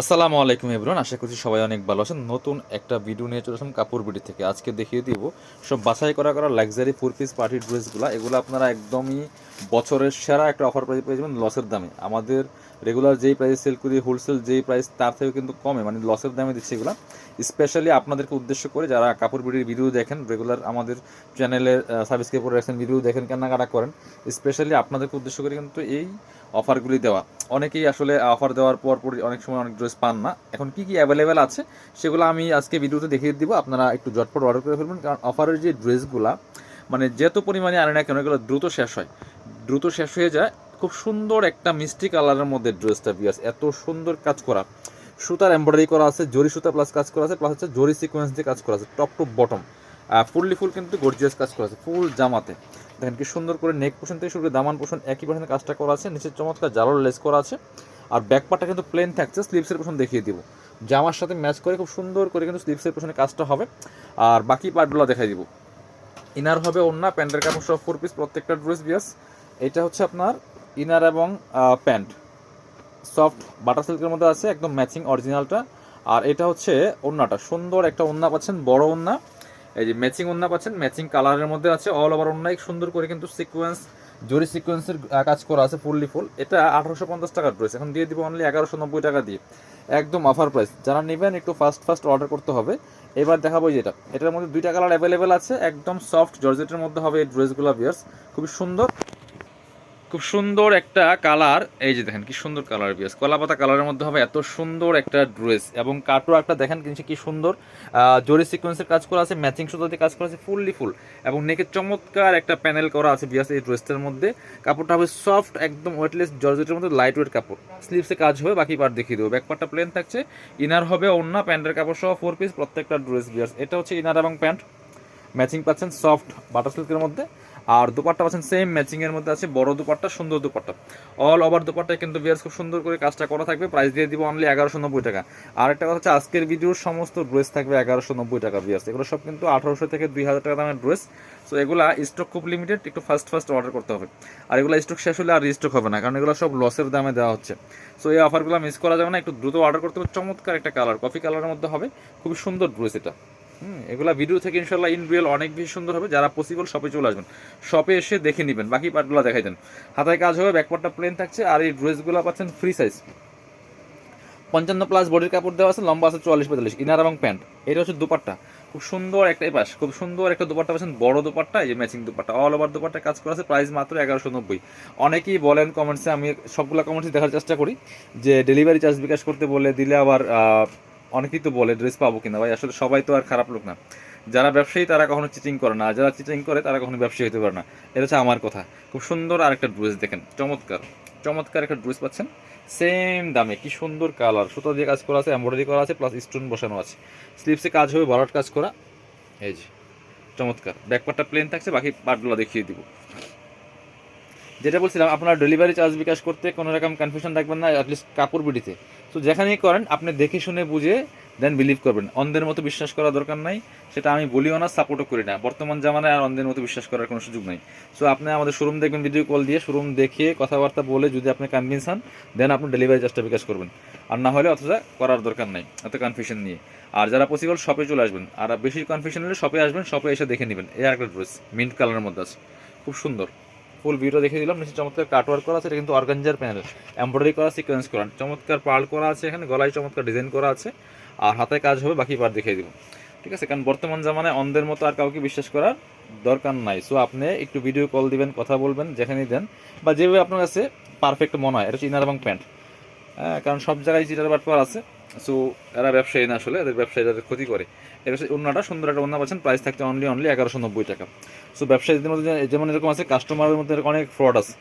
আসসালামু আলাইকুম এভরিওয়ান, আশা করছি সবাই অনেক ভালো আছেন। নতুন একটা ভিডিও নিয়ে চলে আসলাম কাপড় বিডি থেকে। আজকে দেখিয়ে দিব সব বাছাই করা লাক্সারি 4 পিস পার্টি ড্রেসগুলো। এগুলো আপনারা একদমই বছরের সেরা একটা অফার প্রাইস পেয়ে যাবেন লসের দামে। আমাদের রেগুলার যেই প্রাইস সেল করি, হোলসেল যেই প্রাইস তার থেকে কিন্তু কমে, মানে লসের দামে দিচ্ছি এগুলো। স্পেশালি আপনাদেরকে উদ্দেশ্য করে যারা কাপড় বিডির ভিডিও দেখেন, রেগুলার আমাদের চ্যানেলের সাবস্ক্রাইব করে রাখছেন, ভিডিও দেখেন, কেনাকাটা করেন, স্পেশালি আপনাদেরকে উদ্দেশ্য করে কিন্তু এই অফারগুলি দেওয়া। অনেকেই আসলে অফার দেওয়ার পর অনেক সময় অনেক ড্রেস পান না। এখন কি কি অ্যাভেলেবেল আছে সেগুলো আমি আজকে ভিডিওতে দেখিয়ে দিব। আপনারা একটু ঝটপট অর্ডার করে ফেলবেন, কারণ অফারের যে ড্রেসগুলো মানে যত পরিমাণে আনে না কেন এগুলো দ্রুত শেষ হয়, দ্রুত শেষ হয়ে যায়। খুব সুন্দর একটা মিষ্টি কালারের মধ্যে ড্রেসটা বিয়াস, এত সুন্দর কাজ করা, সুতার এমব্রয়ডারি করা আছে, জরি সুতা প্লাস কাজ করা আছে, প্লাস হচ্ছে জরি সিকোয়েন্স দিয়ে কাজ করা আছে, টপ টু বটম ফুল কিন্তু গর্জিয়াস কাজ করা আছে ফুল জামাতে। দেখেন কি সুন্দর করে নেক পোর্শন থেকে শুরু করে দামান পোর্শন একই পার্সেন্ট কাজটা করা আছে, নিচে চমৎকার জালোর লেস করা আছে। আর ব্যাক পার্টটা কিন্তু প্লেন থাকছে, স্লিভসের পোর্শন দেখিয়ে দিব। জামার সাথে ম্যাচ করে খুব সুন্দর করে কিন্তু স্লিভসের পোর্শনে কাজটা হবে। আর বাকি পার্টগুলো দেখাই দিব। ইনার হবে ওন্না, প্যান্টের কাপড় সব 4 পিস প্রত্যেকটা ড্রেস বিয়াস। এটা হচ্ছে আপনার ইনার এবং প্যান্ট সফট বাটার সিল্কের মধ্যে আছে, একদম ম্যাচিং অরিজিনালটা। আর এটা হচ্ছে ওন্নাটা, সুন্দর একটা ওন্না পাচ্ছেন, বড় ওন্না। এই যে ম্যাচিং ওন্না পাচ্ছেন, ম্যাচিং কালারের মধ্যে আছে, অল ওভার ওন্না সুন্দর করে কিন্তু সিকোয়েন্স জরি সিকোয়েন্সের কাজ করা আছে ফুল। এটা 1850 টাকার ড্রেস, এখন দিয়ে দিব অনলি 1190 টাকা দিয়ে, একদম অফার প্রাইস। যারা নেবেন একটু ফাস্ট অর্ডার করতে হবে। এবার দেখাবো যেটা, এটার মধ্যে দুইটা কালার অ্যাভেলেবেল আছে, একদম সফট জর্জেটের মধ্যে হবে এই ড্রেসগুলো বিয়ার্স, খুবই সুন্দর, খুব সুন্দর একটা কালার। এই যে দেখেন কি সুন্দর কালার বিয়াস, কলাপাতা কালারের মধ্যে হবে এত সুন্দর একটা ড্রেস। এবং কাটো একটা দেখেন কিন্তু কি সুন্দর জরি সিকোয়েন্সের কাজ করা আছে, ম্যাচিং সুতো দিয়ে কাজ করা আছে ফুল। এবং নেকে চমৎকার একটা প্যানেল করা আছে বিয়াস এই ড্রেসটার মধ্যে। কাপড়টা হবে সফট, একদম ওয়েটলেস জর্জেটের মধ্যে লাইট ওয়েট কাপড়। স্লিভসে কাজ হবে, বাকি পার্ট দেখিয়ে দেবো। ব্যাক পার্টটা প্লেন থাকছে, ইনার হবে ওন্না, প্যান্টের কাপড় সহ 4 পিস প্রত্যেকটা ড্রেস বিয়াস। এটা হচ্ছে ইনার এবং প্যান্ট ম্যাচিং পাচ্ছেন সফট বাটার সিল্কের মধ্যে। আর দুপাট্টা পাচ্ছেন সেম ম্যাচিং এর মধ্যে আছে, বড় দুপাট্টা, সুন্দর দুপাট্টা, অল ওভার দুপাট্টায় কিন্তু বিয়ার্স খুব সুন্দর করে কাজটা করা থাকবে। প্রাইস দিয়ে দিব অনলি 1190 টাকা। আর একটা কথা হচ্ছে আজকের ভিডিওর সমস্ত ড্রেস থাকবে 1190 টাকা বিয়ার্স। এগুলো সব কিন্তু 1800 থেকে 2000 টাকা দামের ড্রেস। সো এগুলা স্টক খুব লিমিটেড, একটু ফাস্ট অর্ডার করতে হবে। আর এগুলো স্টক শেষ হলে আর রিস্টক হবে না, কারণ এগুলো সব লসের দামে দেওয়া হচ্ছে। সো এই অফারগুলো মিস করা যাবে না, একটু দ্রুত অর্ডার করতে হবে। চমৎকার একটা কালার, কফি কালারের মধ্যে হবে, খুবই সুন্দর ড্রেস এটা। এগুলা ভিডিও থেকে ইনশাল্লাহ ইন রিয়েল অনেক বেশি সুন্দর হবে। যারা পসিবল শপে চলে আসবেন, শপে এসে দেখে নেবেন, বাকি পার্টগুলো দেখাই দেন। হাতায় কাজ হবে, ব্যাকপার্টটা প্লেন থাকছে। আর এই ড্রেসগুলো পাচ্ছেন ফ্রি সাইজ, 55+ বডির কাপড় দেওয়া আছে, লম্বা আছে 44-45, ইনার এবং প্যান্ট। এটা হচ্ছে দুপাট্টা, খুব সুন্দর একটা পাশ, খুব সুন্দর একটা দুপাট্টা পাচ্ছেন, বড় দুপাট্টা, এই যে matching dupatta, all over dupatta কাজ করা আছে। প্রাইস মাত্র 1190। অনেকেই বলেন কমেন্টসে, আমি সবগুলো কমেন্টসে দেখার চেষ্টা করি, যে ডেলিভারি চার্জ বিকাশ করতে বলে দিলে আবার অনেকেই তো বলে ড্রেস পাবো কিনা। ভাই আসলে সবাই তো আর খারাপ লোক না, যারা ব্যবসায়ী তারা কখনো চিটিং করে না, আর যারা চিটিং করে তারা কখনো ব্যবসায়ী হতে পারে না। এটা হচ্ছে আমার কথা। খুব সুন্দর আর একটা ড্রেস দেখেন, চমৎকার একটা ড্রেস পাচ্ছেন সেম দামে। কি সুন্দর কালার, সুতো দিয়ে কাজ করা আছে, এমব্রয়ডারি করা আছে, প্লাস স্টোন বসানো আছে। স্লিভসে কাজ হবে, বরাট কাজ করা। এই যে চমৎকার, ব্যাকপার্টটা প্লেন থাকছে, বাকি পার্টগুলো দেখিয়ে দিব। যেটা বলছিলাম, আপনার ডেলিভারি চার্জ বিকাশ করতে কোনো রকম কনফিউশন রাখবেন না, অ্যাটলিস্ট কাপড় বিডিতে। তো যেখানেই করেন আপনি দেখে শুনে বুঝে দেন বিলিভ করবেন। অন্ধের মতো বিশ্বাস করার দরকার নাই, সেটা আমি বলিও না, সাপোর্টও করি না। বর্তমান জামানায় আর অন্ধের মতো বিশ্বাস করার কোনো সুযোগ নাই। সো আপনি আমাদের শোরুম দেখবেন, ভিডিও কল দিয়ে শোরুম দেখে কথাবার্তা বলে যদি আপনি কনভিন্স হন, দেন আপনি ডেলিভারি চার্জটা বিকাশ করবেন। আর না হলে অথচ করার দরকার নাই এত কনফিউশন নিয়ে। আর যারা পসিবল শপে চলে আসবেন, আর বেশি কনফিউশন হলে শপে আসবেন, শপে এসে দেখে নেবেন। এই একটা ড্রেস মিন্ট কালারের মধ্যে আছে, খুব সুন্দর। ফুল ভিডিও দেখে দিলাম। নিচে চমৎকার কাটওয়ার্ক করা আছে, এটা কিন্তু অর্গানজার প্যানেল, এমব্রয়ডারি করা, সিকোয়েন্স করা, চমৎকার পার্ল করা আছে, এখানে গলায় চমৎকার ডিজাইন করা আছে। আর হাতায় কাজ হবে, বাকি পার্ট দেখিয়ে দিব। ঠিক আছে, কারণ বর্তমান জামানায় অন্ধের মতো আর কাউকে বিশ্বাস করার দরকার নাই। সো আপনি একটু ভিডিও কল দিবেন, কথা বলবেন, যেখানেই দেন বা যেভাবে আপনার কাছে পারফেক্ট মনে হয়। এটা হচ্ছে ইনার এবং প্যান্ট। হ্যাঁ, কারণ সব জায়গায় চিটার বাটপার আছে। সো এরা ব্যবসায়ী না, আসলে এদের ব্যবসায়ী যাদের ক্ষতি করে। এটা হচ্ছে অন্যটা, সুন্দর একটা অন্য পাচ্ছেন, প্রাইস থাকছে অনলি 1190 টাকা। সো ব্যবসায়ীদের মধ্যে যেমন এরকম আছে, কাস্টমারের মধ্যে অনেক ফ্রড আছে।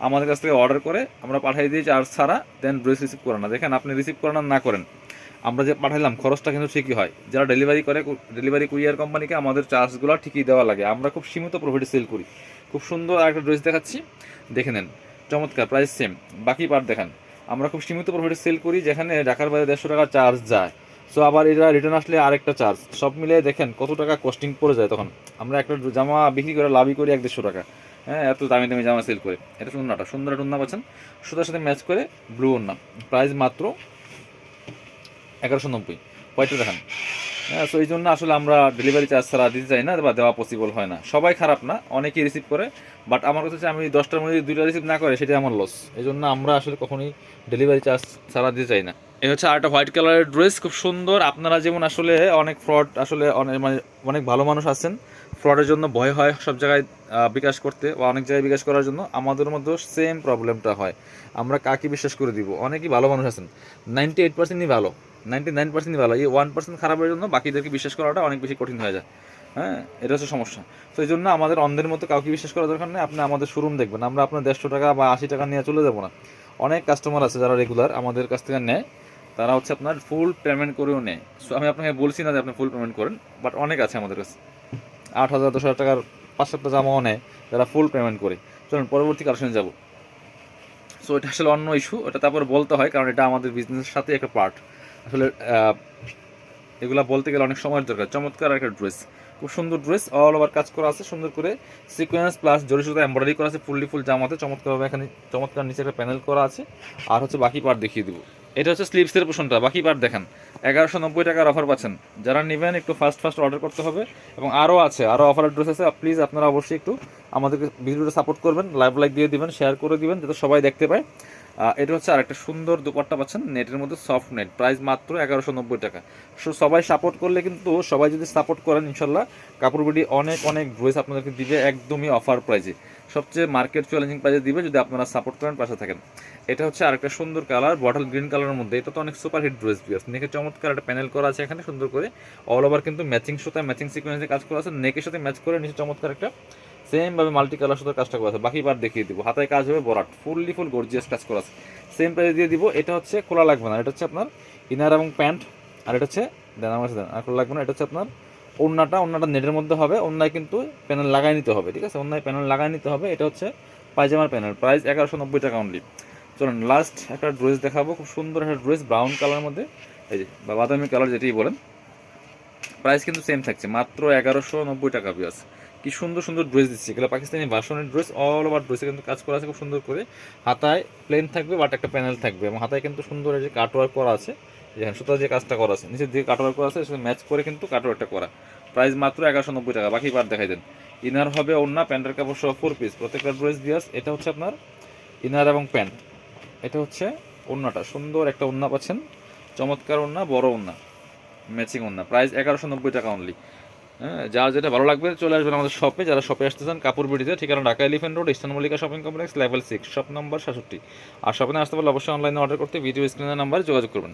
আমাদের কাছ থেকে অর্ডার করে আমরা পাঠিয়ে দিই চার্জ ছাড়া, দেন ড্রেস রিসিভ করে না। দেখেন, আপনি রিসিভ করেন আর না করেন, আমরা যে পাঠাইলাম খরচটা কিন্তু ঠিকই হয়। যারা ডেলিভারি করে, ডেলিভারি কুরিয়ার কোম্পানিকে আমাদের চার্জগুলো ঠিকই দেওয়া লাগে। আমরা খুব সীমিত প্রফিটে সেল করি। খুব সুন্দর একটা ড্রেস দেখাচ্ছি, দেখে নেন, চমৎকার, প্রাইস সেম। বাকি পার্ট দেখান। আমরা খুব সীমিত প্রফিটে সেল করি, যেখানে ঢাকার বাইরে 150 টাকা চার্জ যায়। সো আবার এটা রিটার্ন আসলে আরেকটা চার্জ, সব মিলে দেখেন কত টাকা কস্টিং পড়ে যায়। তখন আমরা একটা জামা বিক্রি করে লাভই করি 150 টাকা। হ্যাঁ, এত দামি জামা সেল করে। এটা সুন্দর একটা উন্না পাচ্ছেন, সুতার সাথে ম্যাচ করে ব্লু উন্না, প্রাইস মাত্র 1190 হোয়াইটটা দেখান। হ্যাঁ, সো এই জন্য আসলে আমরা ডেলিভারি চার্জ ছাড়া দিতে চাই না বা দেওয়া পসিবল হয় না। সবাই খারাপ না, অনেকেই রিসিভ করে, বাট আমার কথা হচ্ছে আমি 10টার মধ্যে 2টা রিসিভ না করে সেটাই আমার লস। এই জন্য আমরা আসলে কখনোই ডেলিভারি চার্জ ছাড়া দিতে চাই না। এই হচ্ছে আরেকটা হোয়াইট কালারের ড্রেস, খুব সুন্দর। আপনারা যেমন আসলে অনেক ফ্রড, আসলে অনেক মানে অনেক ভালো মানুষ আছেন, ফ্রডের জন্য ভয় হয় সব জায়গায় বিকাশ করতে বা অনেক জায়গায় বিকাশ করার জন্য, আমাদের মধ্যেও সেম প্রবলেমটা হয়। আমরা কাকে বিশ্বাস করে দিব? অনেকেই ভালো মানুষ আছেন, 98%ই ভালো, 99%ই ভালো, এই 1% খারাপের জন্য বাকিদেরকে বিশ্বাস করাটা অনেক বেশি কঠিন হয়ে যায়। হ্যাঁ, এটা হচ্ছে সমস্যা। তো এই জন্য আমাদের অন্ধের মতো কাউকে বিশ্বাস করার দরকার নেই। আপনি আমাদের শোরুম দেখবেন, আমরা আপনার 150 টাকা বা 80 টাকা নিয়ে চলে যাবো না। অনেক কাস্টমার আছে যারা রেগুলার আমাদের কাছ থেকে নেয়, তারা হচ্ছে আপনার ফুল পেমেন্ট করেও নেয়। সো আমি আপনাকে বলছি না যে আপনি ফুল পেমেন্ট করেন, বাট অনেক আছে আমাদের কাছে 8,000 10,000 টাকার 5-7টা জামাও নেয় যারা ফুল পেমেন্ট করে। চলুন পরবর্তী কালেকশনে যাব। সো এটা আসলে অন্য ইস্যু, ওটা তারপর বলতে হয় কারণ এটা আমাদের বিজনেসের সাথে একটা পার্ট। আসলে এগুলা বলতে গেলে অনেক সময়ের দরকার। চমৎকার একটা ড্রেস, খুব সুন্দর ড্রেস, অল ওভার কাজ করা আছে সুন্দর করে, সিকোয়েন্স প্লাস জরি সুতা এমব্রয়ডারি করা আছে, ফুললি ফুল জামাতে চমৎকারভাবে এখানে চমৎকার নিচে একটা প্যানেল করা আছে। আর হচ্ছে বাকি পার্ট দেখিয়ে দিব। এটা হচ্ছে স্লিভসের পোর্শনটা, বাকি পার্ট দেখেন। 1190 টাকার অফার পাচ্ছেন। যারা নেবেন একটু ফাস্ট অর্ডার করতে হবে, এবং আরও আছে, আরও অফারের ড্রেস আছে। প্লিজ আপনারা অবশ্যই একটু আমাদেরকে ভিডিওটা সাপোর্ট করবেন, লাইক দিয়ে দিবেন, শেয়ার করে দিবেন যাতে সবাই দেখতে পায়। এটা হচ্ছে আর একটা সুন্দর দুপাট্টা পাচ্ছেন নেটের মধ্যে, সফট নেট, প্রাইস মাত্র 1190 টাকা। সো সবাই সাপোর্ট করলে কিন্তু, সবাই যদি সাপোর্ট করেন ইনশাল্লাহ কাপড় বিডি অনেক ড্রেস আপনাদেরকে দিবে একদমই অফার প্রাইজে, সবচেয়ে মার্কেট চ্যালেঞ্জিং প্রাইজে দিবে যদি আপনারা সাপোর্ট করেন, পাশে থাকেন। এটা হচ্ছে আরেকটা সুন্দর কালার, বটল গ্রিন কালারের মধ্যে। এটা তো অনেক সুপার হিট ড্রেস বিয়াস। নেকে চমৎকার একটা প্যানেল করা আছে এখানে সুন্দর করে, অল ওভার কিন্তু ম্যাচিং সুতা ম্যাচিং সিকোয়েন্সে কাজ করা আছে, নেকের সাথে ম্যাচ করে নিচে চমৎকার একটা সেম ভাবে মাল্টি কালার সুতার কাজটা করা আছে। বাকি বার দেখিয়ে দিব, হাতায় কাজ হবে বরাট, ফুল গর্জিয়াস কাজ করা আছে, সেম প্রাইসে দিয়ে দিব। এটা হচ্ছে খোলা লাগবে না, এটা হচ্ছে আপনার ইনার এবং প্যান্ট, আর এটা হচ্ছে দেন আমার সাথে আর খোলা লাগবে না। এটা হচ্ছে আপনার ওড়নাটা নেটের মধ্যে হবে, ওড়নায় কিন্তু প্যানেল লাগাই নিতে হবে, ঠিক আছে, ওড়নায় প্যানেল লাগাই নিতে হবে। এটা হচ্ছে পায়জামার প্যানেল, প্রাইস 1190 টাকা অনলি। চলুন লাস্ট একটা ড্রেস দেখাবো, খুব সুন্দর একটা ড্রেস ব্রাউন কালারের মধ্যে, এই যে বা বাদামি কালার যেটাই বলেন, প্রাইস কিন্তু সেম থাকছে মাত্র 1190 টাকা পিস। কি সুন্দর ড্রেস দিচ্ছে, এগুলো পাকিস্তানি ভার্সনের ড্রেস, অল ওভার ড্রেসে কিন্তু কাজ করা আছে খুব সুন্দর করে। হাতায় প্লেন থাকবে বাট একটা প্যানেল থাকবে, এবং হাতায় কিন্তু সুন্দর যে কাটওয়ার্ক করা আছে, যেখানে সুতার যে কাজটা করা আছে নিচের দিকে কাটওয়ার্ক করা আছে, সেটা ম্যাচ করে কিন্তু কাটওয়ার্কটা করা। প্রাইস মাত্র 1190 টাকা। বাকি পার দেখাই দেন। ইনার হবে ওড়না, প্যান্টের কাপড় সহ 4 পিস প্রত্যেকটা ড্রেস বিয়াস। এটা হচ্ছে আপনার ইনার এবং প্যান্ট, এটা হচ্ছে ওড়নাটা, সুন্দর একটা ওড়না পাচ্ছেন, চমৎকার ওড়না, বড় ওড়না, ম্যাচিং ওড়না, প্রাইস 1190 টাকা অনলি। হ্যাঁ, যার যেটা ভালো লাগবে চলে আসবেন আমাদের শপে। যারা শপে আসতে চান কাপড় বিডিতে, ঠিকানা Dhaka elephant road, eastern Mallika shopping complex, level 6, shop number 67। আর শপে আসতে পারলে অবশ্যই অনলাইনে অর্ডার করতে ভিডিও স্ক্রিনের নাম্বারে যোগাযোগ করবেন।